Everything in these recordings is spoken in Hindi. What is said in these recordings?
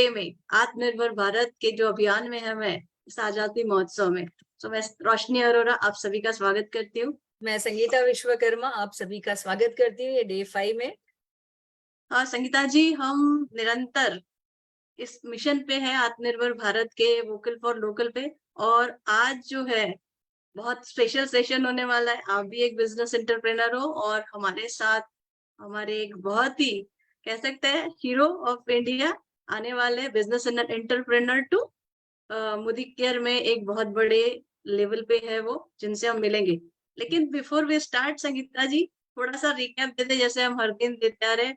डे में, आत्मनिर्भर भारत के जो अभियान में हम हैं, इस आजादी महोत्सव में। तो मैं रोशनी अरोरा आप सभी का स्वागत करती हूँ। मैं संगीता विश्वकर्मा आप सभी का स्वागत करती हूँ ये डे 5 में। हाँ संगीता जी, हम निरंतर इस मिशन पे हैं आत्मनिर्भर भारत के, वोकल फॉर लोकल पे। और आज जो है बहुत स्पेशल सेशन होने वाला है। आप भी एक बिजनेस एंटरप्रेनर हो और हमारे साथ हमारे एक बहुत ही कह सकते हैं हीरो ऑफ इंडिया आने वाले, business entrepreneur to Modicare में एक बहुत बड़े लेवल पे है वो, जिनसे हम मिलेंगे। लेकिन बिफोर वी स्टार्ट संगीता जी, थोड़ा सा रिकैप देते जैसे हम हर दिन देते आ रहे।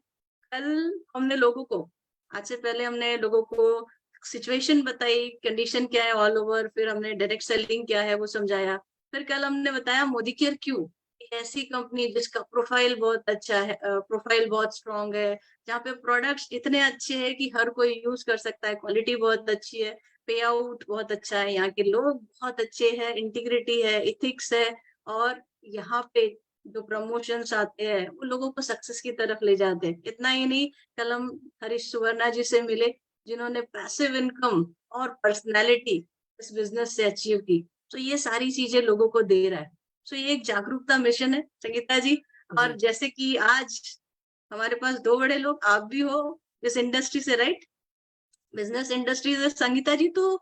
कल हमने लोगों को, आज से पहले हमने लोगों को सिचुएशन बताई, कंडीशन क्या है ऑल ओवर, फिर हमने डायरेक्ट सेलिंग क्या है वो समझाया। फिर कल हमने बताया मोदी केयर क्यों, ऐसी कंपनी जिसका प्रोफाइल बहुत अच्छा है, प्रोफाइल बहुत स्ट्रांग है, जहाँ पे प्रोडक्ट्स इतने अच्छे हैं कि हर कोई यूज कर सकता है, क्वालिटी बहुत अच्छी है, पे आउट बहुत अच्छा है, यहाँ के लोग बहुत अच्छे हैं, इंटीग्रिटी है, इथिक्स है। और यहाँ पे जो प्रमोशंस आते हैं वो लोगों को सक्सेस की तरफ ले जाते हैं। इतना ही नहीं, कल हम हरीश सुवर्णा जी से मिले, जिन्होंने पैसिव इनकम और पर्सनैलिटी इस बिजनेस से अचीव की। तो ये सारी चीजें लोगों को दे रहा है। तो ये एक जागरूकता मिशन है संगीता जी। और जैसे कि आज हमारे पास दो बड़े लोग, आप भी हो इस इंडस्ट्री से, राइट, बिजनेस इंडस्ट्री से संगीता जी। तो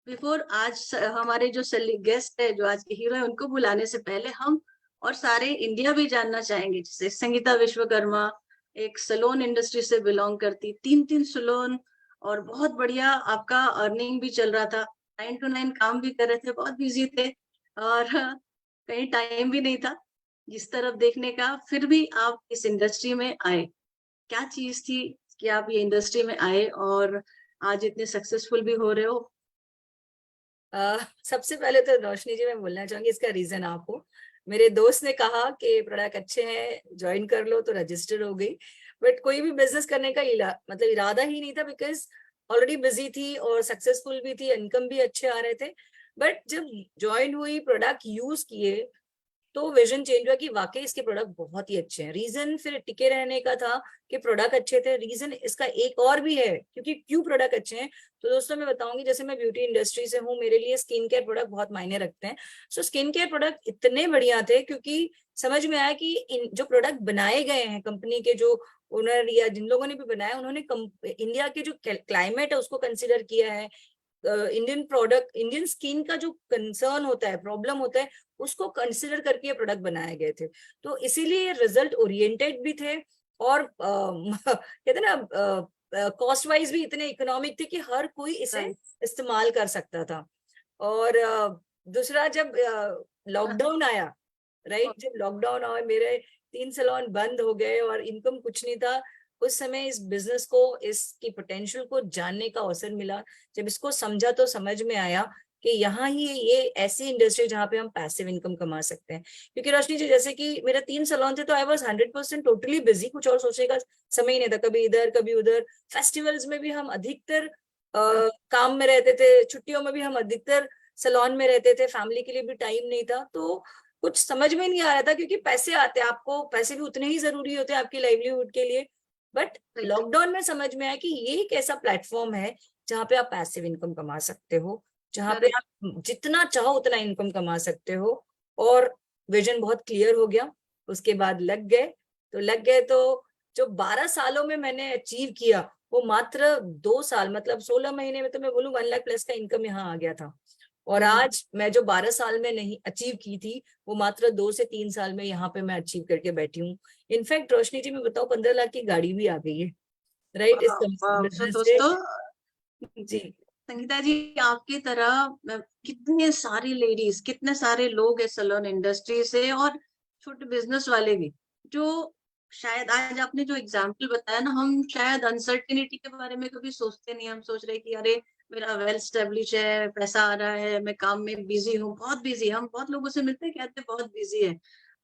बिफोर आज हमारे जो गेस्ट है, जो आज के हीरो है, उनको बुलाने से पहले हम और सारे इंडिया भी जानना चाहेंगे। जैसे संगीता विश्वकर्मा एक सलोन इंडस्ट्री से बिलोंग करती, 3 सलोन, और बहुत बढ़िया आपका अर्निंग भी चल रहा था, 9 to 9 काम भी कर रहे थे, बहुत बिजी थे, और कहीं टाइम भी नहीं था जिस तरफ देखने का। फिर भी आप इस इंडस्ट्री में आए, क्या चीज थी कि आप ये इंडस्ट्री में आए और आज इतने सक्सेसफुल भी हो रहे हो? सबसे पहले तो रोशनी जी मैं बोलना चाहूंगी इसका रीजन आपको, मेरे दोस्त ने कहा कि प्रोडक्ट अच्छे हैं ज्वाइन कर लो, तो रजिस्टर हो गई। बट कोई भी बिजनेस करने का मतलब इरादा ही नहीं था, बिकॉज ऑलरेडी बिजी थी और सक्सेसफुल भी थी, इनकम भी अच्छे आ रहे थे। बट जब ज्वाइन हुई, प्रोडक्ट यूज किए, तो विजन चेंज हुआ कि वाकई इसके प्रोडक्ट बहुत ही अच्छे हैं। रीजन फिर टिके रहने का था कि प्रोडक्ट अच्छे थे। रीजन इसका एक और भी है, क्योंकि क्यों प्रोडक्ट अच्छे हैं, तो दोस्तों मैं बताऊंगी। जैसे मैं ब्यूटी इंडस्ट्री से हूँ, मेरे लिए स्किन केयर प्रोडक्ट बहुत मायने रखते हैं। सो स्किन केयर प्रोडक्ट इतने बढ़िया थे, क्योंकि समझ में आया कि इन जो प्रोडक्ट बनाए गए हैं कंपनी के जो ओनर या जिन लोगों ने भी बनाया, उन्होंने इंडिया के जो क्लाइमेट है उसको कंसिडर किया है। इंडियन प्रोडक्ट, इंडियन स्किन का जो कंसर्न होता है, प्रॉब्लम होता है, उसको कंसिडर करके ये प्रोडक्ट बनाए गए थे। तो इसीलिए ये रिजल्ट ओरिएंटेड भी थे, और कहते ना कॉस्ट वाइज भी इतने इकोनॉमिक थे कि हर कोई इसे इस्तेमाल कर सकता था। और दूसरा, जब लॉकडाउन आया, राइट, जब लॉकडाउन आया, मेरे 3 सैलून बंद हो गए और इनकम कुछ नहीं था। उस समय इस बिजनेस को, इसकी पोटेंशियल को जानने का अवसर मिला। जब इसको समझा तो समझ में आया कि यहाँ ही ये ऐसी इंडस्ट्री जहाँ पे हम पैसिव इनकम कमा सकते हैं। क्योंकि रोशनी जी, जैसे कि मेरा 3 सैलून थे, तो आई वॉज 100% टोटली बिजी, कुछ और सोचने का समय ही नहीं था, कभी इधर कभी उधर। फेस्टिवल्स में भी हम अधिकतर काम में रहते थे, छुट्टियों में भी हम अधिकतर सैलून में रहते थे, फैमिली के लिए भी टाइम नहीं था। तो कुछ समझ में नहीं आ रहा था, क्योंकि पैसे आते हैं, आपको पैसे भी उतने ही जरूरी होते हैं आपकी लाइवलीहुड के लिए। बट लॉकडाउन में समझ में आया कि ये एक ऐसा प्लेटफॉर्म है जहाँ पे आप पैसिव इनकम कमा सकते हो, जहाँ पे आप जितना चाहो उतना इनकम कमा सकते हो। और विजन बहुत क्लियर हो गया। उसके बाद लग गए, तो जो 12 सालों में मैंने अचीव किया, वो मात्र 2 साल, मतलब 16 महीने में, तो मैं बोलूँ 1 लाख प्लस का इनकम यहाँ आ गया था। और आज मैं जो 12 साल में नहीं अचीव की थी, वो मात्र 2 से 3 साल में यहाँ पे मैं अचीव करके बैठी हूँ। इनफैक्ट रोशनी जी मैं बताऊँ, 15 लाख की गाड़ी भी आ गई है, राइट, इस तो बिजनेस से। दोस्तों, जी, संगीता जी, आपकी तरह कितने सारी लेडीज, कितने सारे लोग है सलोन इंडस्ट्री से, और छोटे बिजनेस वाले भी, जो शायद आज आपने जो एग्जाम्पल बताया ना, हम शायद अनसर्टेनिटी के बारे में कभी सोचते नहीं। हम सोच रहे कि अरे मेरा वेल स्टेब्लिश है, पैसा आ रहा है, मैं काम में बिजी हूँ, बहुत बिजी। हम बहुत लोगों से मिलते हैं, कहते हैं बहुत बिजी है।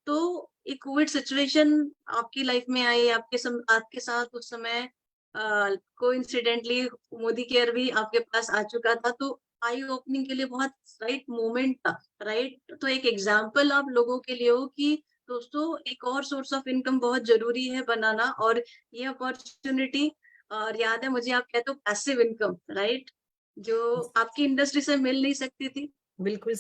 तो एक कोविड सिचुएशन आपकी लाइफ में आई, आपके साथ उस समय कोइंसिडेंटली मोदी केयर भी आपके पास आ चुका था। तो आई ओपनिंग के लिए बहुत राइट मोमेंट था, राइट। तो एक एग्जाम्पल आप लोगों के लिए हो कि दोस्तों, एक और सोर्स ऑफ इनकम बहुत जरूरी है बनाना, और ये अपॉर्चुनिटी और याद है मुझे आप कहते हो पैसिव इनकम, राइट? जो आपकी इंडस्ट्री से मिल नहीं सकती थी। बिल्कुल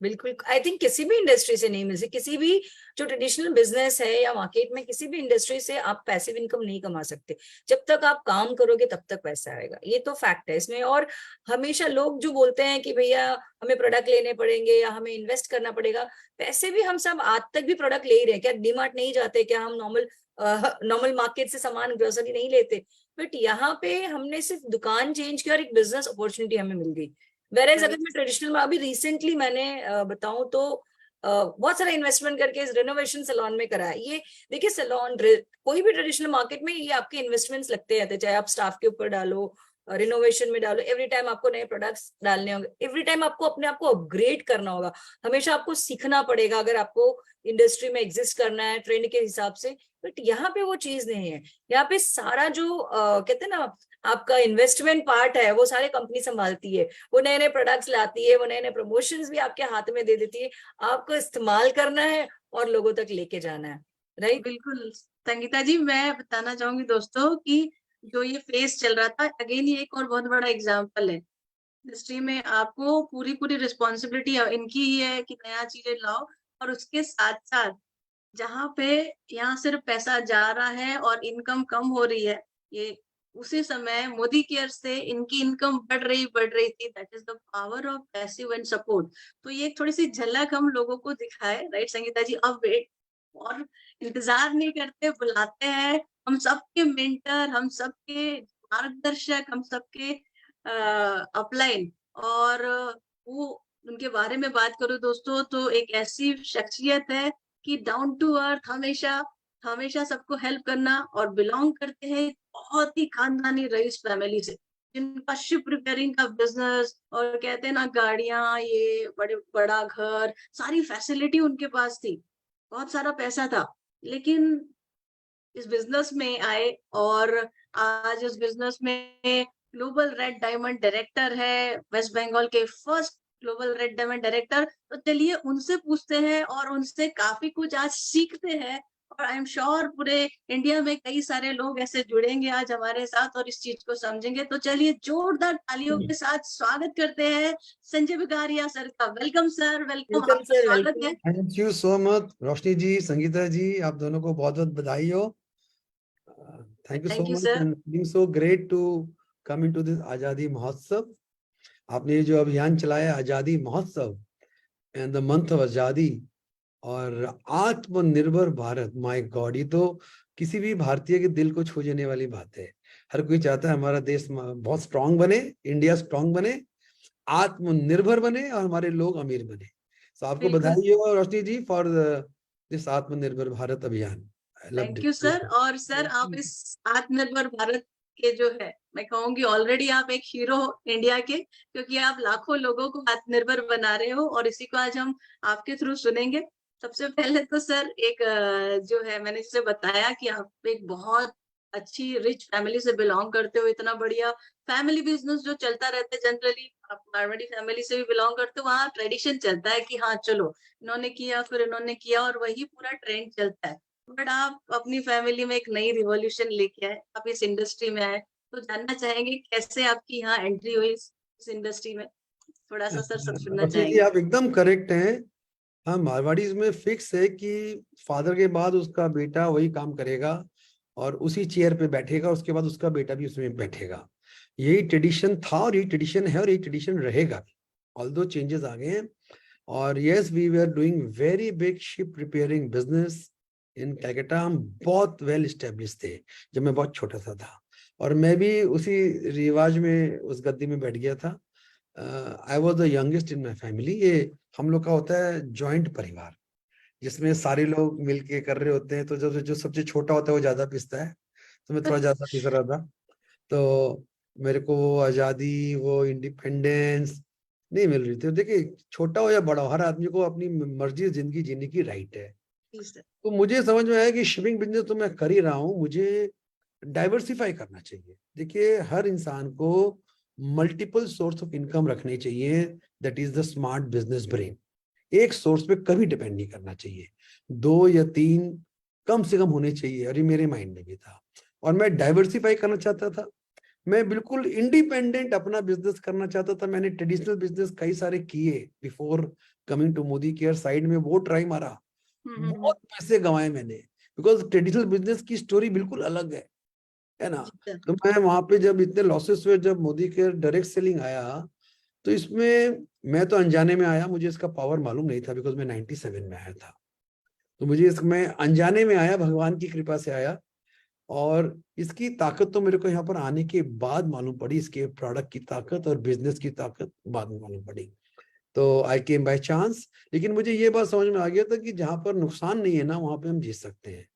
बिल्कुल, आई थिंक किसी भी इंडस्ट्री से नहीं मिल सकती, किसी भी जो ट्रेडिशनल बिजनेस है या मार्केट में किसी भी इंडस्ट्री से आप पैसिव इनकम नहीं कमा सकते। जब तक आप काम करोगे तब तक पैसा आएगा, ये तो फैक्ट है इसमें। और हमेशा लोग जो बोलते हैं कि भैया हमें प्रोडक्ट लेने पड़ेंगे या हमें इन्वेस्ट करना पड़ेगा, पैसे भी हम सब आज तक भी प्रोडक्ट ले ही रहे हैं। क्या डीमार्ट नहीं जाते? क्या हम नॉर्मल मार्केट से सामान ग्रोसरी नहीं लेते? बट यहाँ पे हमने सिर्फ दुकान चेंज की और एक बिजनेस अपॉर्चुनिटी हमें मिल गई। वेरेज अगर मैं ट्रेडिशनल में अभी रिसेंटली मैंने बताऊं तो बहुत सारा इन्वेस्टमेंट करके इस रिनोवेशन सैलून में करा है। ये देखिए सैलून कोई भी ट्रेडिशनल मार्केट में ये आपके इन्वेस्टमेंट्स लगते रहते हैं, चाहे आप स्टाफ के ऊपर डालो, रिनोवेशन में डालो, एवरी टाइम आपको नए प्रोडक्ट्स डालने होंगे, एवरी टाइम आपको अपने आप को अपग्रेड करना होगा, हमेशा आपको सीखना पड़ेगा अगर आपको इंडस्ट्री में एग्जिस्ट करना है ट्रेंड के हिसाब से। बट यहाँ पे वो चीज नहीं है। यहाँ पे सारा जो कहते हैं ना आपका इन्वेस्टमेंट पार्ट है वो सारे कंपनी संभालती है, वो नए नए प्रोडक्ट्स लाती है, वो नए नए प्रमोशंस भी आपके हाथ में दे देती है, आपको इस्तेमाल करना है और लोगों तक लेके जाना है, राइट? बिल्कुल संगीता जी, मैं बताना चाहूंगी दोस्तों कि जो ये फेज चल रहा था, अगेन ये एक और बहुत बड़ा एग्जाम्पल है। इंडस्ट्री में आपको पूरी पूरी रिस्पॉन्सिबिलिटी इनकी ही है कि नया चीजें लाओ, और उसके साथ साथ जहाँ पे यहाँ सिर्फ पैसा जा रहा है और इनकम कम हो रही है, ये उसी समय मोदी केयर से इनकी इनकम बढ़ रही थी। That is the power of passive and support. तो ये एक थोड़ी सी झलक हम लोगों को दिखाए, राइट संगीता जी? अब वेट और इंतजार नहीं करते, बुलाते हैं हम सबके मेंटर, हम सबके मार्गदर्शक, हम सबके अपलाइन। और वो उनके बारे में बात करूं दोस्तों तो एक ऐसी शख्सियत है कि डाउन टू अर्थ, हमेशा हमेशा सबको हेल्प करना, और बिलोंग करते हैं बहुत ही खानदानी रईस फैमिली से, जिनका शिप रिपेयरिंग का बिजनेस, और कहते हैं ना गाड़ियां, ये बड़ा घर, सारी फैसिलिटी उनके पास थी, बहुत सारा पैसा था। लेकिन इस बिजनेस में आए, और आज इस बिजनेस में ग्लोबल रेड डायमंड डायरेक्टर है, वेस्ट बंगाल के first global red diamond director. तो चलिए उनसे पूछते हैं और उनसे काफी कुछ आज सीखते हैं, और आई एम श्योर पूरे इंडिया में कई सारे लोग ऐसे जुड़ेंगे आज हमारे साथ और इस चीज को समझेंगे। तो चलिए जोरदार तालियों के साथ स्वागत करते हैं संजय बिगारिया सर का। वेलकम सर, वेलकम, वेलकम आपका सर, स्वागत है। Welcome. Thank you so much Roshni ji, Sangeeta ji, आप दोनों को बहुत बहुत बधाई हो। Thank you so thank you much sir. And feeling so great to come into this Azadi Mahotsav. आपने ये जो अभियान चलाया आजादी महोत्सव एंड द मंथ ऑफ आजादी और आत्मनिर्भर भारत, माय गॉड, ये तो किसी भी भारतीय के दिल को छू जाने वाली बात है। हर कोई चाहता है हमारा देश बहुत स्ट्रांग बने, इंडिया स्ट्रांग बने, आत्मनिर्भर बने और हमारे लोग अमीर बने। तो आपको बिल्कुल, बधाई हो रोशनी जी फॉर दिस आत्मनिर्भर भारत अभियान। I loved thank you sir. और सर आप इस आत्मनिर्भर भारत के जो है, मैं कहूंगी ऑलरेडी आप एक हीरो हो इंडिया के, क्योंकि आप लाखों लोगों को आत्मनिर्भर बना रहे हो, और इसी को आज हम आपके थ्रू सुनेंगे। सबसे पहले तो सर एक जो है, मैंने जैसे बताया कि आप एक बहुत अच्छी रिच फैमिली से बिलोंग करते हो, इतना बढ़िया फैमिली बिजनेस जो चलता रहता है जनरली, आप मारवाड़ी फैमिली से भी बिलोंग करते हो, वहाँ ट्रेडिशन चलता है कि हाँ चलो इन्होंने किया फिर इन्होंने किया, और वही पूरा ट्रेंड चलता है। बट आप अपनी फैमिली में एक नई रिवॉल्यूशन लेके आए, आप इस इंडस्ट्री में आए, तो जानना चाहेंगे कैसे आपकी यहाँ एंट्री हुई इस इंडस्ट्री में? थोड़ा सा सर सब सुनना रोशनी जी चाहेंगे। आप एकदम करेक्ट हैं। हाँ, मारवाड़ीज में फिक्स है कि फादर के बाद उसका बेटा वही काम करेगा और उसी चेयर पे बैठेगा, उसके बाद उसका बेटा भी उसमें बैठेगा। यही ट्रेडिशन था और यही ट्रेडिशन है और यही ट्रेडिशन रहेगा, ऑल्दो चेंजेस आ गए हैं। और yes, we were doing very big ship repairing business in Calcutta. हम बहुत वेल स्टेब्लिश थे जब मैं बहुत छोटा सा था, और मैं भी उसी रिवाज में उस गद्दी में बैठ गया था। I was the youngest in my family. ये हम लोग का होता है जॉइंट परिवार, जिसमें सारे लोग मिलके कर रहे होते हैं, तो जो सबसे छोटा होता है वो ज्यादा पिसता है, तो मैं थोड़ा ज्यादा पिस रहा था। तो मेरे को वो आजादी, वो इंडिपेंडेंस नहीं मिल रही थी। देखिए छोटा हो या बड़ा हो, हर आदमी को अपनी मर्जी से जिंदगी जीने की राइट है। तो मुझे समझ में आया कि शिपिंग बिजनेस तो मैं कर ही रहा हूँ, मुझे डाइवर्सिफाई करना चाहिए। देखिए हर इंसान को मल्टीपल सोर्स ऑफ इनकम रखनी चाहिए, that is the smart business brain. एक सोर्स पे कभी डिपेंड नहीं करना चाहिए, 2 या 3 कम से कम होने चाहिए, और ये मेरे माइंड में भी था। और मैं डाइवर्सिफाई करना चाहता था। मैं बिल्कुल इंडिपेंडेंट अपना बिजनेस करना चाहता था। मैंने ट्रेडिशनल बिजनेस कई सारे किए before coming to Modicare. Side में वो ट्राई मारा, बहुत पैसे गंवाए मैंने, बिकॉज ट्रेडिशनल बिजनेस की स्टोरी बिल्कुल अलग है ना। जी सर। तो मैं वहां पे जब इतने लॉसेस हुए, जब मोदी केयर डायरेक्ट सेलिंग आया, तो इसमें मैं तो अनजाने में आया, मुझे इसका पावर मालूम नहीं था, बिकॉज मैं 97 में आया था। तो मुझे इसमें अनजाने में आया, भगवान की कृपा से आया। और इसकी ताकत तो मेरे को यहाँ पर आने के बाद मालूम पड़ी, इसके प्रोडक्ट की ताकत और बिजनेस की ताकत बाद में मालूम पड़ी। तो आई केम बाय चांस। लेकिन मुझे ये बात समझ में आ गया था कि जहां पर नुकसान नहीं है ना, वहां पे हम जीत सकते हैं।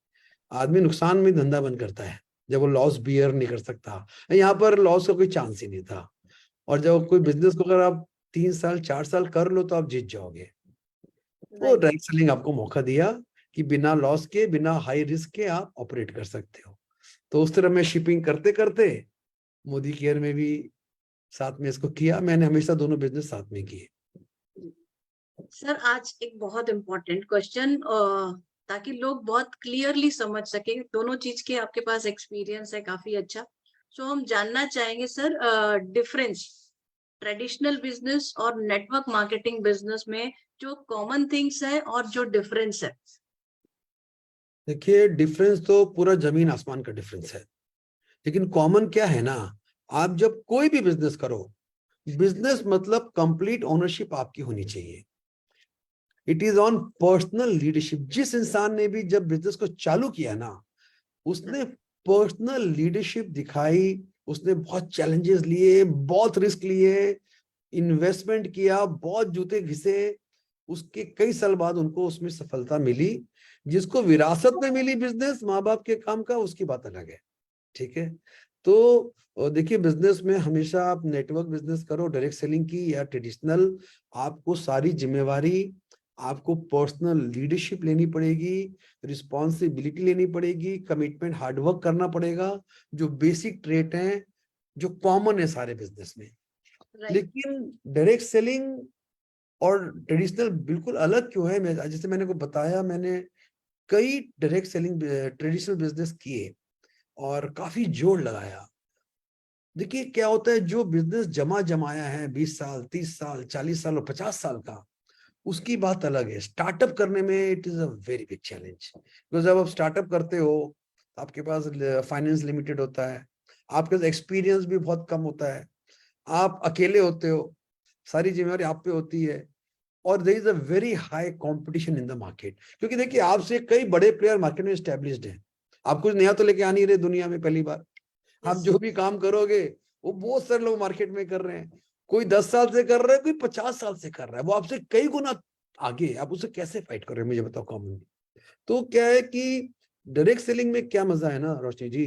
आदमी नुकसान में धंधा बंद करता है जब वो लॉस बियर नहीं कर सकता। यहाँ पर लॉस का कोई चांस ही नहीं था। और जब कोई बिजनेस को अगर आप 3 साल 4 साल कर लो तो आप जीत जाओगे। वो राइट। डायरेक्ट सेलिंग आपको मौका दिया कि बिना लॉस के, बिना हाई रिस्क के आप ऑपरेट कर सकते हो। तो उस तरह मैं शिपिंग करते करते मोदी केयर में भी साथ में इसको किया। मैंने हमेशा दोनों बिजनेस साथ में किए। सर आज एक बहुत इम्पोर्टेंट क्वेश्चन, ताकि लोग बहुत क्लियरली समझ सके, दोनों चीज के आपके पास एक्सपीरियंस है काफी अच्छा। सो हम जानना चाहेंगे सर, डिफरेंस ट्रेडिशनल बिजनेस और नेटवर्क मार्केटिंग बिजनेस में जो कॉमन थिंग्स है और जो डिफरेंस है। देखिए, डिफरेंस तो पूरा जमीन आसमान का डिफरेंस है। लेकिन कॉमन क्या है ना, आप जब कोई भी बिजनेस करो, बिजनेस मतलब कंप्लीट ओनरशिप आपकी होनी चाहिए। It is on personal leadership. जिस इंसान ने भी जब बिजनेस को चालू किया ना, उसने पर्सनल लीडरशिप दिखाई। उसने बहुत चैलेंजेस लिए, बहुत रिस्क लिए, इन्वेस्टमेंट किया, बहुत जूते घिसे। उसके कई साल बाद उनको उसमें सफलता मिली। जिसको विरासत में मिली बिजनेस माँ बाप के काम का, उसकी बात अलग है। ठीक है। तो देखिए, बिजनेस में हमेशा आप नेटवर्क बिजनेस करो, डायरेक्ट सेलिंग की या ट्रेडिशनल, आपको सारी जिम्मेवारी, आपको पर्सनल लीडरशिप लेनी पड़ेगी, रिस्पॉन्सिबिलिटी लेनी पड़ेगी, कमिटमेंट, हार्डवर्क करना पड़ेगा, जो बेसिक ट्रेट हैं, जो कॉमन है सारे बिजनेस में। राइट। लेकिन डायरेक्ट सेलिंग और ट्रेडिशनल बिल्कुल अलग क्यों है? मैं जैसे मैंने को बताया, मैंने कई डायरेक्ट सेलिंग ट्रेडिशनल बिजनेस किए और काफी जोर लगाया। देखिए क्या होता है, जो बिजनेस जमा जमाया है 20 साल 30 साल 40 साल और 50 साल का, उसकी बात अलग है। स्टार्टअप करने में it is a very big challenge. तो जब आप स्टार्टअप करते हो, आपके पास फाइनेंस लिमिटेड होता है, आपके पास एक्सपीरियंस भी बहुत कम होता है, आप अकेले होते हो, सारी जिम्मेवारी आप पे होती है, और there is a very high competition in the market. क्योंकि देखिए, आपसे कई बड़े प्लेयर मार्केट में एस्टेब्लिश्ड हैं। आप कुछ नया तो लेके आ नहीं रहे दुनिया में पहली बार। आप जो भी काम करोगे, वो बहुत सारे लोग मार्केट में कर रहे हैं। कोई 10 साल से कर रहा है, कोई 50 साल से कर रहा है, वो आपसे कई गुना आगे है। आप उससे कैसे फाइट कर रहे हो, मुझे बताओ कॉमन। तो क्या है कि डायरेक्ट सेलिंग में क्या मजा है ना रोशनी जी,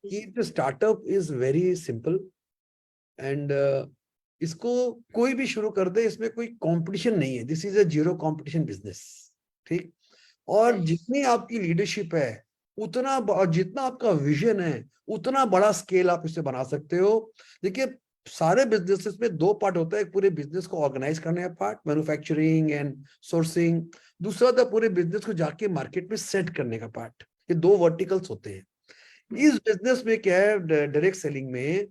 कि startup is very simple and इसको कोई भी शुरू कर दे, इसमें कोई कंपटीशन नहीं है। This is a zero competition business. ठीक। और जितनी आपकी लीडरशिप है, उतना और जितना आपका विजन है, उतना बड़ा स्केल आप इसे बना सकते हो। देखिए, सारे बिजनेसेस में दो पार्ट होता है। एक पूरे बिजनेस को ऑर्गेनाइज करने का पार्ट, मैन्युफैक्चरिंग एंड सोर्सिंग। दूसरा था पूरे बिजनेस को जाके मार्केट में सेट करने का पार्ट। ये दो वर्टिकल्स होते हैं। इस बिजनेस में क्या है, डायरेक्ट सेलिंग में,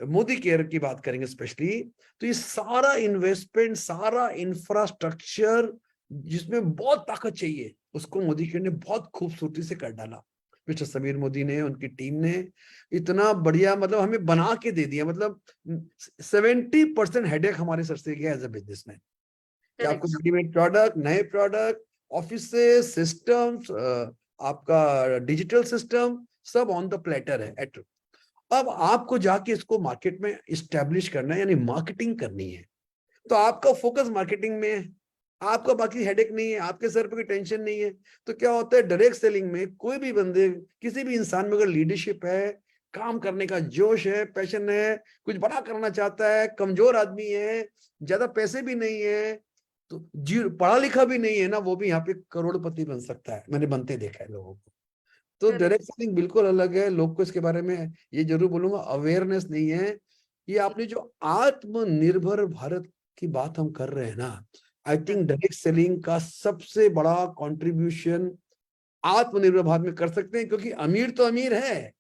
मोदी केयर की बात करेंगे स्पेशली, तो ये सारा इन्वेस्टमेंट, सारा इंफ्रास्ट्रक्चर जिसमें बहुत ताकत चाहिए, उसको मोदी केयर ने बहुत खूबसूरती से कर डाला। मिस्टर समीर मोदी ने, उनकी टीम ने इतना बढ़िया, मतलब हमें बना के दे दिया। मतलब 70% हेडेक हमारे सर से गया एज अ बिजनेसमैन, कि आपको रेडीमेड प्रोडक्ट, नए प्रोडक्ट, ऑफिस से सिस्टम्स, आपका डिजिटल सिस्टम, सब ऑन द प्लेटर है एट। अब आपको जाके इसको मार्केट में इस्टेब्लिश करना है, यानी मार्केटिंग करनी है। तो आपका फोकस मार्केटिंग में है, आपका बाकी हेडेक नहीं है, आपके सर पे कोई टेंशन नहीं है। तो क्या होता है, डायरेक्ट सेलिंग में कोई भी बंदे, किसी भी इंसान में अगर लीडरशिप है, काम करने का जोश है, पैशन है, कुछ बड़ा करना चाहता है, कमजोर आदमी है, ज्यादा पैसे भी नहीं है, तो जी पढ़ा लिखा भी नहीं है ना, वो भी यहाँ पे करोड़पति बन सकता है। मैंने बनते देखा है लोगों को। तो डायरेक्ट सेलिंग बिल्कुल अलग है। लोग को इसके बारे में ये जरूर बोलूंगा, अवेयरनेस नहीं है। ये आपने जो आत्मनिर्भर भारत की बात हम कर रहे हैं ना, आई थिंक डायरेक्ट सेलिंग का सबसे बड़ा कंट्रीब्यूशन आत्मनिर्भर भारत में कर सकते हैं। क्योंकि अमीर तो अमीर है,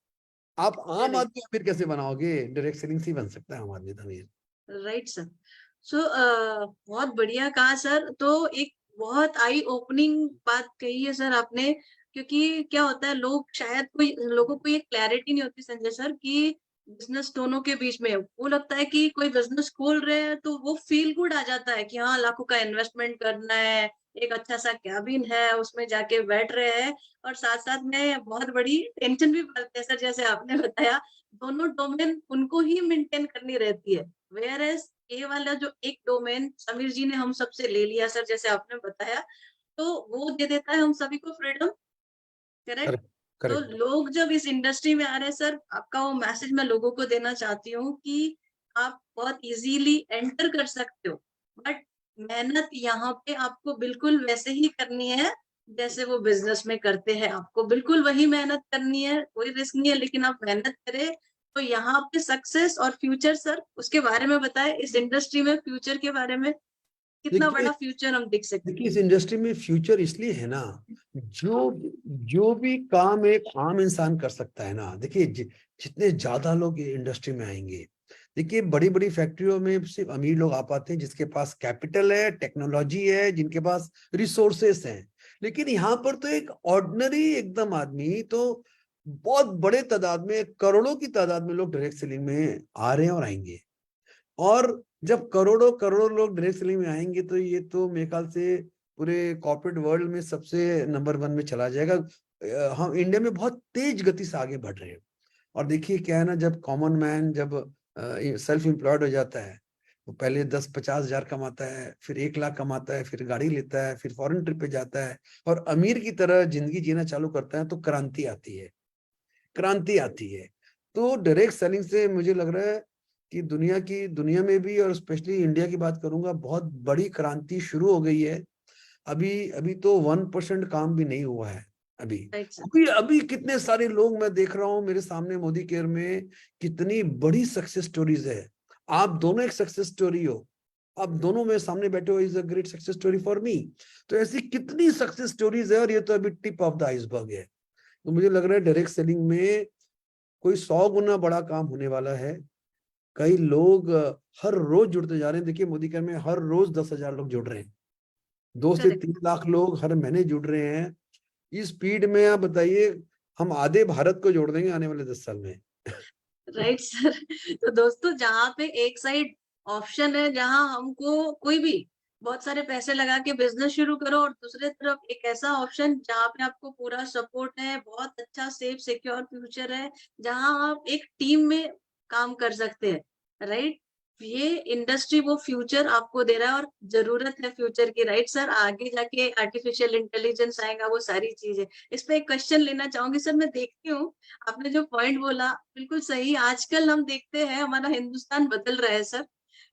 आप आम Correct. आदमी अमीर कैसे बनाओगे? डायरेक्ट सेलिंग से ही बन सकता है आम आदमी अमीर। Right sir. सो बहुत बढ़िया कहा सर। तो एक बहुत आई ओपनिंग बात कही है सर आपने, क्योंकि क्या होता है, लोगों को ये क्लैरिटी नहीं होती संजय सर कि बिजनेस दोनों के बीच में वो लगता है कि कोई बिजनेस खोल रहे हैं तो वो फील गुड आ जाता है कि हाँ लाखों का इन्वेस्टमेंट करना है, एक अच्छा सा कैबिन है उसमें जाके बैठ रहे हैं, और साथ साथ में बहुत बड़ी टेंशन भी पड़ती है सर, जैसे आपने बताया दोनों डोमेन उनको ही मेंटेन करनी रहती है। वेयर एज ये वाला जो एक डोमेन समीर जी ने हम सबसे ले लिया सर, जैसे आपने बताया, तो वो दे देता है हम सभी को फ्रीडम। करेक्ट। करेक्ट, तो करेक्ट। लोग जब इस इंडस्ट्री में आ रहे हैं सर, आपका वो मैसेज मैं लोगों को देना चाहती हूँ कि आप बहुत इजीली एंटर कर सकते हो, बट मेहनत यहाँ पे आपको बिल्कुल वैसे ही करनी है जैसे वो बिजनेस में करते हैं। आपको बिल्कुल वही मेहनत करनी है, कोई रिस्क नहीं है, लेकिन आप मेहनत करें तो यहाँ पे सक्सेस और फ्यूचर सर उसके बारे में बताएं, इस इंडस्ट्री में फ्यूचर के बारे में कितना देखिए बड़ा फ्यूचर हम देख सकते हैं। देखिए इस इंडस्ट्री में फ्यूचर इसलिए है ना, जो जो भी काम एक आम इंसान कर सकता है ना, देखिए जितने ज्यादा लोग ये इंडस्ट्री में आएंगे, देखिए बड़ी बड़ी फैक्ट्रियों में सिर्फ अमीर लोग आ पाते हैं जिसके पास कैपिटल है, टेक्नोलॉजी है, जिनके पास रिसोर्सेस हैं। लेकिन यहाँ पर तो एक ऑर्डिनरी एकदम आदमी तो बहुत बड़े तादाद में, करोड़ों की तादाद में लोग डायरेक्ट सेलिंग में आ रहे हैं और आएंगे। और जब करोड़ों करोड़ों लोग डायरेक्ट सेलिंग में आएंगे तो ये तो मेरे ख्याल से पूरे कॉर्पोरेट वर्ल्ड में सबसे नंबर 1 में चला जाएगा। हम इंडिया में बहुत तेज गति से आगे बढ़ रहे हैं। और देखिए क्या है ना, जब कॉमन मैन जब सेल्फ एम्प्लॉयड हो जाता है, वो पहले 10-50 हजार कमाता है, फिर 1 लाख कमाता है, फिर गाड़ी लेता है, फिर फॉरेन ट्रिप पे जाता है और अमीर की तरह जिंदगी जीना चालू करता है, तो क्रांति आती है, क्रांति आती है। तो डायरेक्ट सेलिंग से मुझे लग रहा है कि दुनिया में भी, और स्पेशली इंडिया की बात करूंगा, बहुत बड़ी क्रांति शुरू हो गई है। अभी अभी तो 1% काम भी नहीं हुआ है अभी। Right sir. अभी कितने सारे लोग मैं देख रहा हूँ मेरे सामने मोदी केयर में, कितनी बड़ी सक्सेस स्टोरीज है। आप दोनों एक सक्सेस स्टोरी हो, आप दोनों मेरे सामने बैठे हो, is a great success story for me. तो ऐसी कितनी सक्सेस स्टोरीज है, और ये तो अभी टिप ऑफ द आइसबर्ग है। तो मुझे लग रहा है डायरेक्ट सेलिंग में कोई 100 गुना बड़ा काम होने वाला है। कई लोग हर रोज जुड़ते जा रहे हैं। देखिए मोदी केयर में हर रोज 10,000 लोग जुड़ रहे हैं, 2 से 3 लाख लोग हर महीने जुड़ रहे हैं। इस स्पीड में आप बताइए, हम आधे भारत को जोड़ देंगे आने वाले 10 साल में। Right sir. तो दोस्तों, जहाँ पे एक साइड ऑप्शन है जहाँ हमको कोई भी बहुत सारे पैसे लगा के बिजनेस शुरू करो, और दूसरे तरफ एक ऐसा ऑप्शन जहाँ पे आपको पूरा सपोर्ट है, बहुत अच्छा सेफ सिक्योर फ्यूचर है, जहाँ आप एक टीम में काम कर सकते हैं। राइट। ये इंडस्ट्री वो फ्यूचर आपको दे रहा है, और जरूरत है फ्यूचर की। Right sir. आगे जाके आर्टिफिशियल इंटेलिजेंस आएगा, वो सारी चीजें। इस पे एक क्वेश्चन लेना चाहूंगी सर। मैं देखती हूँ आपने जो पॉइंट बोला बिल्कुल सही। आजकल हम देखते हैं हमारा हिंदुस्तान बदल रहा है सर,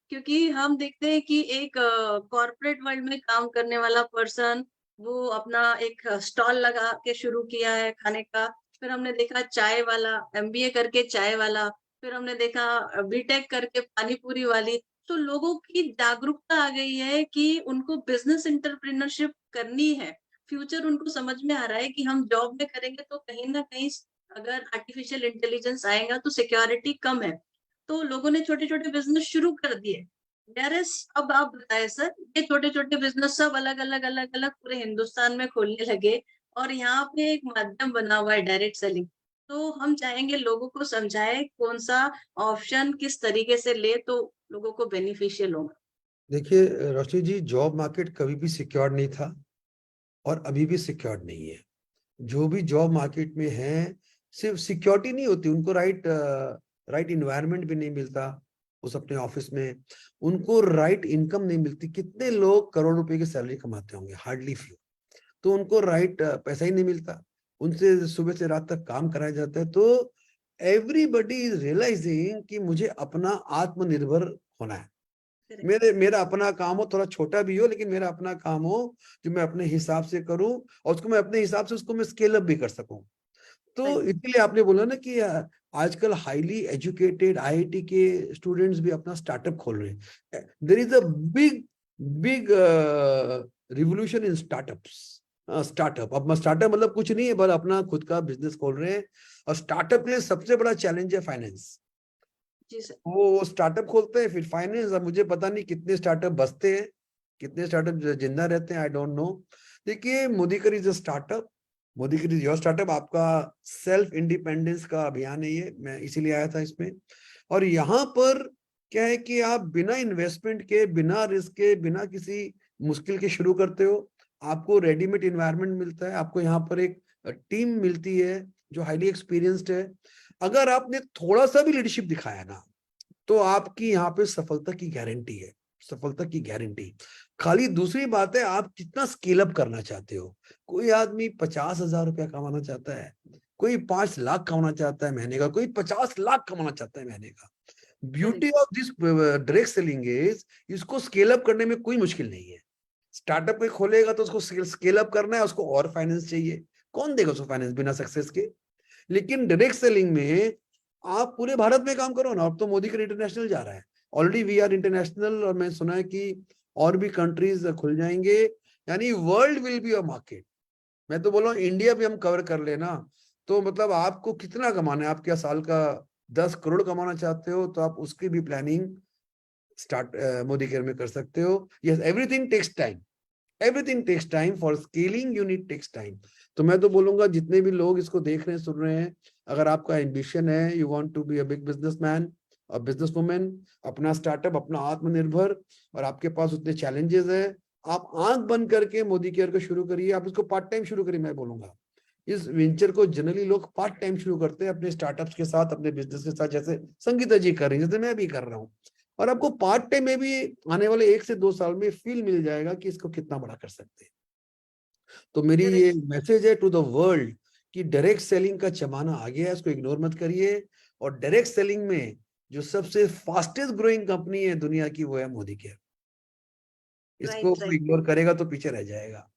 क्योंकि हम देखते हैं कि एक कॉर्पोरेट वर्ल्ड में काम करने वाला पर्सन वो अपना एक स्टॉल लगा के शुरू किया है खाने का। फिर हमने देखा चाय वाला, एमबीए करके चाय वाला। फिर हमने देखा बीटेक करके पानी पूरी वाली। तो लोगों की जागरूकता आ गई है कि उनको बिजनेस एंटरप्रेन्योरशिप करनी है। फ्यूचर उनको समझ में आ रहा है कि हम जॉब में करेंगे तो कहीं ना कहीं अगर आर्टिफिशियल इंटेलिजेंस आएगा तो सिक्योरिटी कम है। तो लोगों ने छोटे छोटे बिजनेस शुरू कर दिए। Whereas अब आप बताएं सर, ये छोटे छोटे बिजनेस सब अलग अलग अलग अलग पूरे हिंदुस्तान में खोलने लगे, और यहाँ पे एक माध्यम बना हुआ है डायरेक्ट सेलिंग। तो हम चाहेंगे लोगों को समझाए कौन सा ऑप्शन किस तरीके से ले तो लोगों को बेनिफिशियल होगा। देखिए रोशनी जी, जॉब मार्केट कभी भी सिक्योर नहीं था और अभी भी सिक्योर नहीं है। जो भी जॉब मार्केट में है, सिर्फ सिक्योरिटी नहीं होती, उनको राइट इन्वायरमेंट भी नहीं मिलता उस अपने ऑफिस में, उनको राइट इनकम नहीं मिलती। कितने लोग करोड़ रुपए की सैलरी कमाते होंगे? Hardly few. तो उनको राइट पैसा ही नहीं मिलता, उनसे सुबह से रात तक काम कराया जाता है। तो एवरीबडी इज रियलाइजिंग कि मुझे अपना आत्मनिर्भर होना है। मेरा अपना काम हो, थोड़ा छोटा भी हो, लेकिन मेरा अपना काम हो जो मैं अपने हिसाब से करूं, और उसको मैं अपने हिसाब से उसको मैं स्केल अप भी कर सकूं। तो इसलिए आपने बोला ना कि आजकल हाईली एजुकेटेड आईआईटी के स्टूडेंट्स भी अपना स्टार्टअप खोल रहे हैं। There is a big big revolution in startups. Startup. अब स्टार्टअप मतलब कुछ नहीं है, बस अपना खुद का बिजनेस खोल रहे हैं। और स्टार्टअप के लिए सबसे बड़ा चैलेंज है फाइनेंस। जी सर। वो स्टार्टअप खोलते हैं, फिर फाइनेंस। अब मुझे पता नहीं कितने स्टार्टअप बसते हैं, कितने स्टार्टअप जिंदा रहते हैं, आई डोंट नो। देखिए, Modicare is a startup, Modicare is your startup. आपका सेल्फ इंडिपेंडेंस का अभियान है ये, मैं इसीलिए आया था इसमें। और यहाँ पर क्या है कि आप बिना इन्वेस्टमेंट के, बिना रिस्क के, बिना किसी मुश्किल के शुरू करते हो। आपको रेडीमेड इन्वायरमेंट मिलता है, आपको यहाँ पर एक टीम मिलती है जो हाईली एक्सपीरियंस्ड है। अगर आपने थोड़ा सा भी लीडरशिप दिखाया ना, तो आपकी यहाँ पे सफलता की गारंटी है, सफलता की गारंटी। खाली दूसरी बात है, आप कितना स्केल अप करना चाहते हो। कोई आदमी 50,000 रुपया कमाना चाहता है, कोई 5 लाख कमाना चाहता है महीने का, कोई 50 लाख कमाना चाहता है महीने का। Beauty correct. Of this direct selling is, इसको स्केल अप करने में कोई मुश्किल नहीं है। स्टार्टअप कोई खोलेगा तो उसको स्केल अप करना है, उसको और फाइनेंस चाहिए। कौन देगा उसको फाइनेंस बिना सक्सेस के? लेकिन डायरेक्ट सेलिंग में आप पूरे भारत में काम करो ना। अब तो मोदी का इंटरनेशनल जा रहा है, ऑलरेडी वी आर इंटरनेशनल, और मैं सुना है कि और भी कंट्रीज खुल जाएंगे, यानी world will be a market. मैं तो बोल रहा हूँ इंडिया भी हम कवर कर लेना, तो मतलब आपको कितना कमाना है? आप क्या साल का 10 करोड़ कमाना चाहते हो, तो आप उसकी भी प्लानिंग स्टार्ट मोदी केयर में कर सकते हो। Yes, everything takes time, everything takes time for scaling, you need takes time. तो मैं तो बोलूंगा जितने भी लोग इसको देख रहे हैं, सुन रहे हैं, अगर आपका एम्बिशन है, you want to be a big businessman और बिजनेस वुमेन, अपना स्टार्टअप, अपना आत्मनिर्भर, और आपके पास उतने चैलेंजेस है, आप आंख बंद करके मोदी केयर को शुरू करिए। आप इसको पार्ट टाइम शुरू करिए, मैं बोलूंगा। इस वेंचर को जनरली लोग पार्ट टाइम शुरू करते हैं अपने स्टार्टअप्स के साथ, अपने बिजनेस के साथ, जैसे संगीता जी कर रही है, जैसे मैं भी कर रहा हूँ। और आपको पार्ट टाइम में भी आने वाले 1 से 2 साल में फील मिल जाएगा कि इसको कितना बड़ा कर सकते हैं। तो मेरी ये करेक्ट। मैसेज है टू द वर्ल्ड कि डायरेक्ट सेलिंग का जमाना आ गया है, इसको इग्नोर मत करिए। और डायरेक्ट सेलिंग में जो सबसे फास्टेस्ट ग्रोइंग कंपनी है दुनिया की, वो है मोदी केयर। इसको राइट, कोई राइट। इग्नोर करेगा तो पीछे रह जाएगा।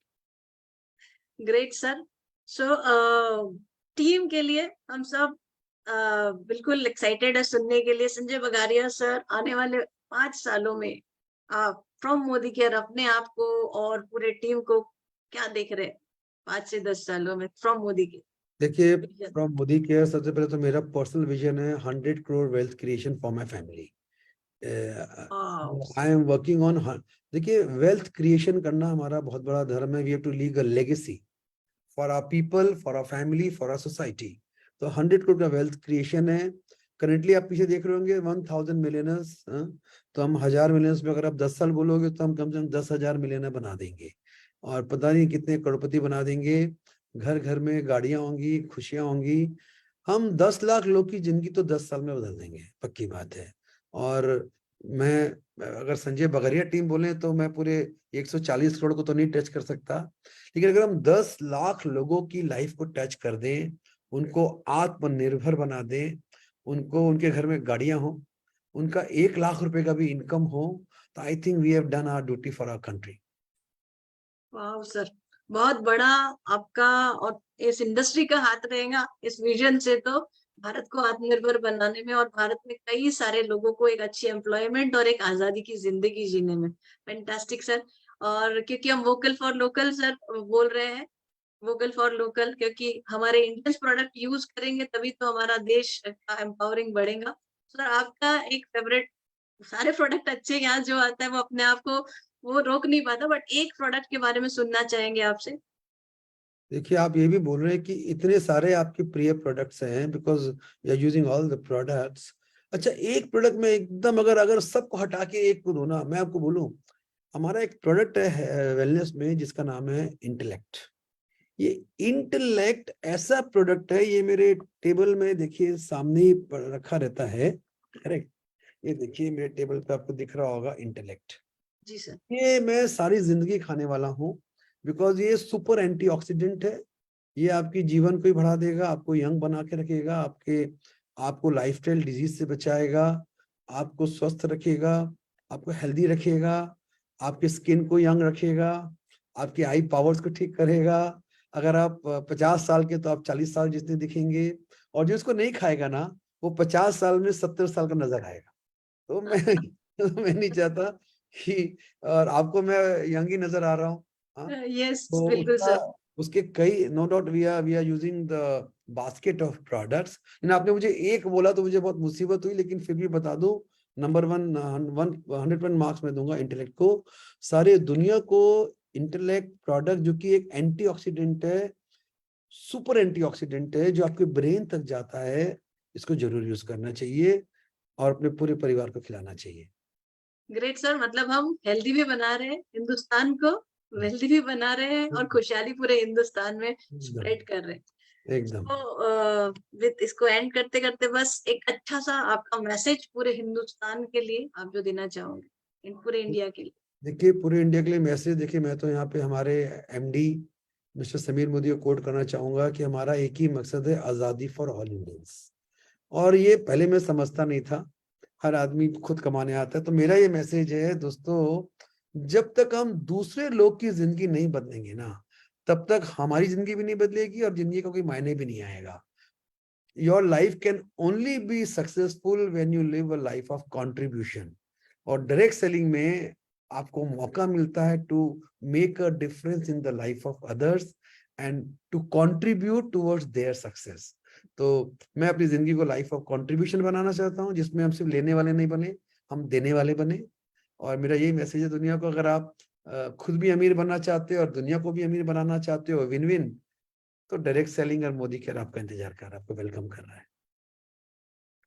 Great sir. सो टीम के लिए हम सब बिल्कुल एक्साइटेड है सुनने के लिए। संजय बगारिया सर, आने वाले 5 सालों में आप फ्रॉम मोदी केयर अपने आप को और पूरे टीम को क्या देख रहे हैं 5 से 10 सालों में फ्रॉम मोदी केयर देखिए, विजन? फ्रॉम मोदी केयर सबसे पहले तो मेरा पर्सनल विजन है 100 crore wealth creation for my family. Wow. I am working on, देखिए वेल्थ क्रिएशन करना हमारा बहुत बड़ा धर्म है। We have to leave a legacy for our people, for our family, for our society. तो 100 करोड़ का वेल्थ क्रिएशन है। करेंटली आप पीछे देख रहे होंगे 1000 मिलियनर्स, तो हम 1000 मिलियनर्स में अगर आप 10 साल बोलोगे तो हम कम से कम 10,000 मिलियनर बना देंगे, और पता नहीं कितने करोड़पति बना देंगे। घर घर में गाड़ियां होंगी, खुशियां होंगी। हम 10 लाख लोग की जिंदगी तो 10 साल में बदल देंगे, पक्की बात है। और मैं, अगर संजय बगरिया टीम बोले तो मैं पूरे 140 करोड़ को तो नहीं टच कर सकता, लेकिन अगर हम 10 लाख लोगों की लाइफ को टच कर दें, उनको आत्मनिर्भर बना दें, उनको उनके घर में गाड़ियां हो, उनका 1 लाख रुपए का भी इनकम हो, तो I think we have done our duty for our country. वाह सर, बहुत बड़ा आपका और इस इंडस्ट्री का हाथ रहेगा इस विजन से, तो भारत को आत्मनिर्भर बनाने में और भारत में कई सारे लोगों को एक अच्छी एम्प्लॉयमेंट और एक आजादी की जिंदगी जीने में। Fantastic sir. और क्योंकि हम वोकल फॉर लोकल सर बोल रहे हैं, वोकल फॉर लोकल, क्योंकि हमारे इंडियन प्रोडक्ट यूज करेंगे तभी तो हमारा देश का एम्पावरिंग बढ़ेगा। सर आपका एक फेवरेट, सारे प्रोडक्ट अच्छे यहाँ जो आता है वो अपने आप को वो रोक नहीं पाता, बट एक प्रोडक्ट के बारे में सुनना चाहेंगे आपसे। देखिए, आप ये भी बोल रहे हैं कि इतने सारे आपके प्रिय प्रोडक्ट्स हैं, because you are using all the products. अच्छा, एक प्रोडक्ट में एकदम, अगर अगर सबको हटा के एक को दो ना, मैं आपको बोलूं, हमारा एक प्रोडक्ट है वेलनेस में जिसका नाम है इंटेलेक्ट। ये इंटेलेक्ट ऐसा प्रोडक्ट है, ये मेरे टेबल में देखिए सामने ही रखा रहता है, करेक्ट। ये देखिए मेरे टेबल पे आपको दिख रहा होगा इंटेलेक्ट। जी सर। ये मैं सारी जिंदगी खाने वाला हूँ, बिकॉज ये सुपर एंटीऑक्सीडेंट है। ये आपकी जीवन को ही बढ़ा देगा, आपको यंग बना के रखेगा, आपको लाइफस्टाइल डिजीज से बचाएगा, आपको स्वस्थ रखेगा, आपको हेल्दी रखेगा, आपकी स्किन को यंग रखेगा, आपकी आई पावर्स को ठीक करेगा। अगर आप 50 साल के, तो आप 40 साल जितने दिखेंगे। और जो इसको नहीं खाएगा ना, वो 50 साल में 70 साल का नजर आएगा। तो मैं मैं नहीं चाहता कि, और आपको मैं यंग ही नजर आ रहा हूँ, हाँ, यस तो बिल्कुल उसका सर। उसके कई, no doubt we are using the basket of products. आपने मुझे एक बोला तो मुझे बहुत मुसीबत हुई, लेकिन फिर भी बता दूं, नंबर 100% मार्क्स में दूंगा इंटेलेक्ट को। सारे दुनिया को इंटेलेक्ट प्रोडक्ट, जो कि एक एंटीऑक्सीडेंट है, सुपर एंटीऑक्सीडेंट है, जो आपके ब्रेन तक जाता है, इसको जरूर यूज करना चाहिए और अपने पूरे परिवार को खिलाना चाहिए। ग्रेट सर, मतलब हम हेल्दी भी बना रहे हैं हिंदुस्तान को, वेल्दी भी बना रहे हैं और खुशहाली पूरे हिंदुस्तान में एकदम स्प्रेड कर रहे हैं। एकदम। तो विद इसको एंड करते करते बस एक अच्छा सा आपका मैसेज पूरे हिंदुस्तान के लिए आप जो देना चाहोगे, पूरे इंडिया के लिए। देखिए, पूरे इंडिया के लिए मैसेज, देखिए मैं तो यहाँ पे हमारे एमडी मिस्टर समीर मोदी को कोट करना चाहूंगा कि हमारा एक ही मकसद है, आजादी फॉर ऑल इंडियंस। और ये पहले मैं समझता नहीं था, हर आदमी खुद कमाने आता है। तो मेरा ये मैसेज है दोस्तों, जब तक हम दूसरे लोग की जिंदगी नहीं बदलेंगे ना, तब तक हमारी जिंदगी भी नहीं बदलेगी और जिंदगी का कोई मायने भी नहीं आएगा। Your life can only be successful when you live a life of contribution. और डायरेक्ट सेलिंग में आपको मौका मिलता है to make a difference in the life of others and to contribute towards their success. तो मैं अपनी जिंदगी को लाइफ ऑफ कंट्रीब्यूशन बनाना चाहता हूँ, जिसमें हम सिर्फ लेने वाले नहीं बने, हम देने वाले बने। और मेरा यही मैसेज है दुनिया को, अगर आप खुद भी अमीर बनना चाहते हो और दुनिया को भी अमीर बनाना चाहते हो, विन विन, तो डायरेक्ट सेलिंग और मोदी केयर आपका इंतजार कर रहा है, आपको वेलकम कर रहा है।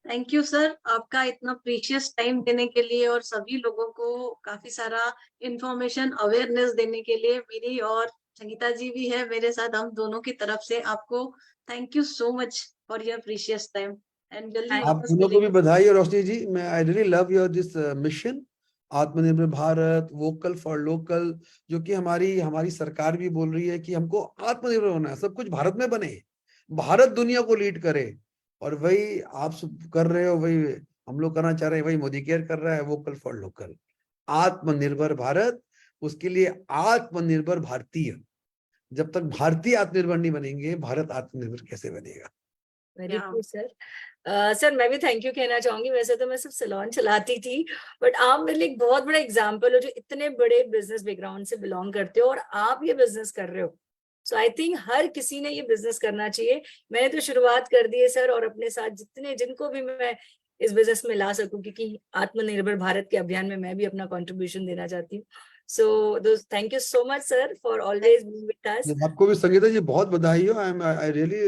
थैंक यू सर, आपका इतना प्रीशियस टाइम देने के लिए और सभी लोगों को काफी सारा इंफॉर्मेशन अवेयरनेस देने के लिए। मेरी और संगीता जी भी है मेरे साथ, हम दोनों की तरफ से आपको thank you so much for your precious time. And जल्दी आप वापस दोनों को भी मिलेंगे। बधाई। और रोशनी जी, मैं I really love your this mission, आत्मनिर्भर भारत, वोकल फॉर लोकल, जो कि हमारी हमारी सरकार भी बोल रही है कि हमको आत्मनिर्भर होना है, सब कुछ भारत में बने, भारत दुनिया को लीड करे। और वही आप सब कर रहे हो, वही हम लोग करना चाह रहे हैं, वही मोदी केयर कर रहा है, वोकल फॉर लोकल, आत्मनिर्भर भारत। उसके लिए आत्मनिर्भर भारतीय, जब तक भारतीय आत्मनिर्भर नहीं बनेंगे, भारत आत्मनिर्भर कैसे बनेगा। वेरी या ट्रू सर। सर मैं भी थैंक यू कहना चाहूंगी। वैसे तो मैं सिर्फ सैलून चलाती थी, बट आप मेरे लिए एक बहुत बड़ा एग्जांपल हो, जो इतने बड़े बिजनेस बैकग्राउंड से बिलोंग करते हो और आप ये बिजनेस कर रहे हो। सो आई थिंक हर किसी ने ये बिजनेस करना चाहिए। मैंने तो शुरुआत कर दी है सर, और अपने साथ जितने जिनको भी मैं इस बिजनेस में ला सकूं, क्योंकि आत्मनिर्भर भारत के अभियान में मैं भी अपना कंट्रीब्यूशन देना चाहती हूँ। सो thank you so much sir for always being with us. आपको भी संगीता जी बहुत बधाई हो। I really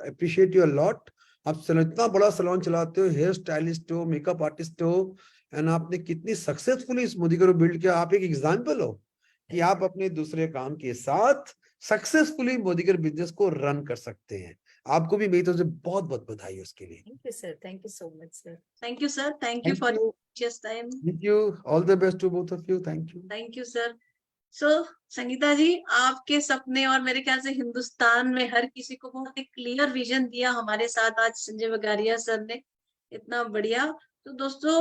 appreciate you a lot. आप इतना बड़ा सैलून चलाते हो, हेयर स्टाइलिस्ट हो, मेकअप आर्टिस्ट हो, एंड आपने कितनी सक्सेसफुली इस मोदी को बिल्ड किया। आप एक एग्जांपल हो कि आप अपने दूसरे काम के साथ सक्सेसफुली मोदी के बिजनेस को रन कर सकते हैं। आपको भी मेरी तरफ से बहुत बहुत बधाई है उसके लिए। Thank you sir, thank you so much sir. Thank you sir, thank you thank for you. Precious time. Thank you. All the best to both of you. Thank you. Thank you sir. So Sangeeta ji, आपके सपने और मेरे ख्याल से हिंदुस्तान में हर किसी को बहुत एक क्लियर विजन दिया हमारे साथ आज संजय बगारिया सर ने, इतना बढ़िया। तो दोस्तों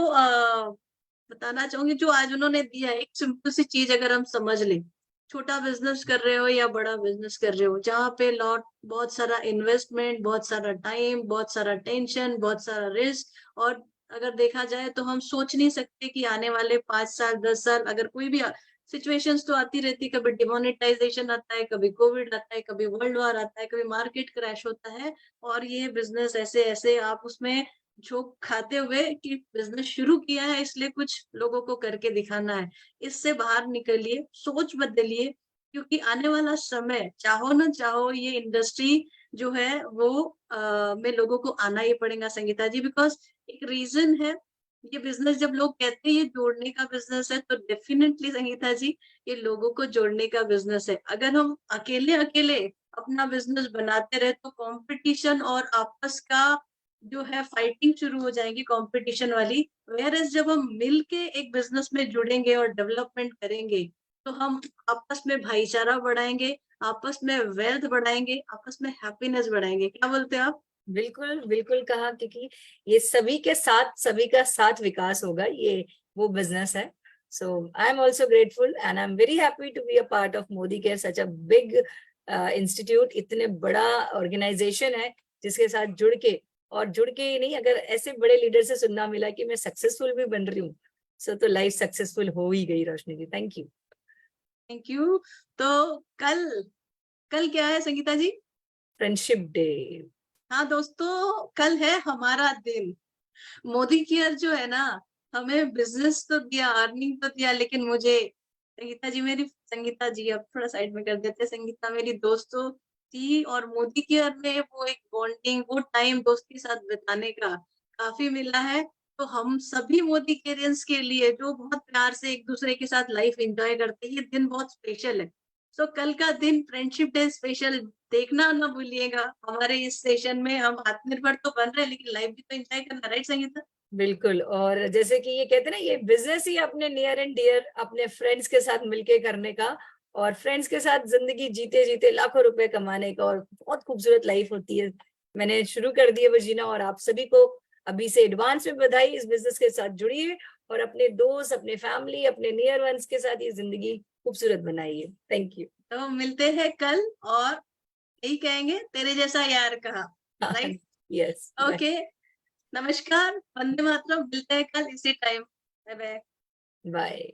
बताना चाहूंगी जो आज उन्होंने दिया, एक सिंपल सी चीज अगर हम समझ लें, छोटा बिजनेस कर रहे हो या बड़ा बिजनेस कर रहे हो, जहाँ पे लॉट बहुत सारा इन्वेस्टमेंट, बहुत सारा टाइम, बहुत सारा टेंशन, बहुत सारा रिस्क, और अगर देखा जाए तो हम सोच नहीं सकते कि आने वाले 5 साल 10 साल अगर कोई भी सिचुएशंस तो आती रहती, कभी डिमोनेटाइजेशन आता है, कभी कोविड आता है, कभी वर्ल्ड वॉर आता है, कभी मार्केट क्रैश होता है, और ये बिजनेस ऐसे ऐसे आप उसमें झोंक खाते हुए कि बिजनेस शुरू किया है इसलिए कुछ लोगों को करके दिखाना है, इससे बाहर निकलिए, सोच बदलिए, क्योंकि आने वाला समय चाहो ना चाहो ये इंडस्ट्री जो है वो में लोगों को आना ही पड़ेगा संगीता जी, बिकॉज एक रीजन है। ये बिजनेस जब लोग कहते हैं ये जोड़ने का बिजनेस है, तो डेफिनेटली संगीता जी ये लोगों को जोड़ने का बिजनेस है। अगर हम अकेले अकेले अपना बिजनेस बनाते रहे तो कंपटीशन और आपस का जो है फाइटिंग शुरू हो जाएगी, कंपटीशन वाली। वेयरएज जब हम मिलके एक बिजनेस में जुड़ेंगे और डेवलपमेंट करेंगे, तो हम आपस में भाईचारा बढ़ाएंगे, आपस में वेल्थ बढ़ाएंगे, आपस में हैप्पीनेस बढ़ाएंगे। क्या बोलते हैं आप? बिल्कुल बिल्कुल कहा, क्योंकि ये सभी के साथ, सभी का साथ विकास होगा, ये वो बिजनेस है। So I am also grateful and I am very happy to be a part of Modicare, such a big institute. इतने बड़ा ऑर्गेनाइजेशन है जिसके साथ जुड़ के, और जुड़ के ही नहीं, अगर ऐसे बड़े लीडर से सुनना मिला कि मैं सक्सेसफुल भी बन रही हूँ, सो तो लाइफ सक्सेसफुल हो ही गई। रोशनी जी, थैंक यू। Thank you. तो कल कल क्या है संगीता जी? Friendship day. हाँ दोस्तों, कल है हमारा दिन। मोदी केयर जो है ना, हमें बिजनेस तो दिया, अर्निंग तो दिया, लेकिन मुझे संगीता जी अब थोड़ा साइड में कर देते हैं, संगीता मेरी दोस्तों थी, और मोदी केयर में वो एक बॉन्डिंग, वो टाइम दोस्त के साथ बिताने का काफी मिला है। तो हम सभी मोदी केयरियंस के लिए जो बहुत प्यार से एक दूसरे के साथ लाइफ एंजॉय करते हैं, ये दिन बहुत स्पेशल है। तो कल का दिन फ्रेंडशिप डे स्पेशल देखना ना भूलिएगा। हमारे इस सेशन में हम आत्मनिर्भर तो बन रहे हैं, लेकिन लाइफ भी तो एंजॉय करना, राइट संगीता? बिल्कुल। और जैसे कि ये कहते हैं ना, ये बिजनेस ही अपने नियर एंड डियर अपने फ्रेंड्स के साथ मिलके करने का, और फ्रेंड्स के साथ जिंदगी जीते जीते लाखों रुपए कमाने का, और बहुत खूबसूरत लाइफ होती है। मैंने शुरू कर दी है वो जीना, और आप सभी को अभी से एडवांस में बधाई। इस बिजनेस के साथ जुड़िए और अपने दोस्त, अपने फैमिली, अपने नियर वंस के साथ ये जिंदगी खूबसूरत बनाइए। Thank you. तो मिलते हैं कल, और यही कहेंगे, तेरे जैसा यार कहा, राइट? यस। ओके, नमस्कार, वंदे मातरम। मिलते हैं कल इसी टाइम। Bye bye. बाय।